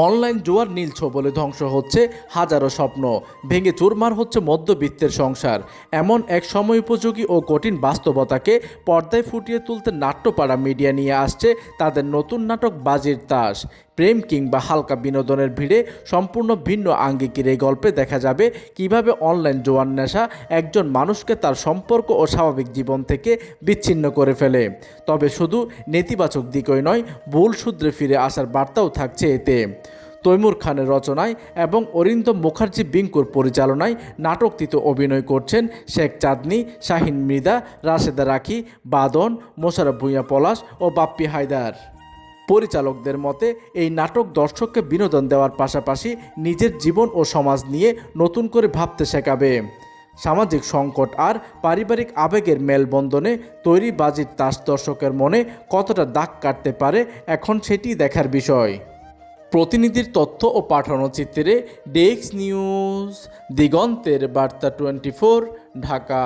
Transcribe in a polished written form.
Online জুয়ার নীল ছবলে ধ্বংস হচ্ছে হাজারো স্বপ্ন, ভেঙে চুরমার হচ্ছে মধ্যবিত্তের সংসার। এমন এক সময় উপযোগী ও কঠিন বাস্তবতাকে পর্দায় ফুটিয়ে তুলতে নাট্যপাড়া মিডিয়া নিয়ে আসছে তাদের নতুন নাটক বাজির তাস। প্রেম কিংবা হালকা বিনোদনের ভিড়ে সম্পূর্ণ ভিন্ন আঙ্গিকের এই গল্পে দেখা যাবে কিভাবে অনলাইন জুয়ার নেশা একজন মানুষকে তার সম্পর্ক ও স্বাভাবিক জীবন থেকে বিচ্ছিন্ন করে ফেলে। তবে শুধু নেতিবাচক দিকই নয়, ভুল সূত্রে ফিরে আসার বার্তাও থাকছে এতে। তৈমুর খানের রচনায় এবং অরিন্দম মুখার্জি বিঙ্কুর পরিচালনায় নাটকটিতে অভিনয় করছেন শেখ চাঁদনী, শাহিন মৃধা, রাশেদা রাখি, বাদন, মোশাররফ ভূঁইয়া পলাশ ও বাপ্পি হায়দার। পরিচালকদের মতে এই নাটক দর্শককে বিনোদন দেওয়ার পাশাপাশি নিজের জীবন ও সমাজ নিয়ে নতুন করে ভাবতে শেখাবে। সামাজিক সংকট আর পারিবারিক আবেগের মেলবন্ধনে তৈরি বাজির তাস দর্শকের মনে কতটা দাগ কাটতে পারে এখন সেটি দেখার বিষয়। প্রতিনিধির তথ্য ও পাঠানো চিত্রে ডেস্ক নিউজ, দিগন্তের বার্তা 24, ঢাকা।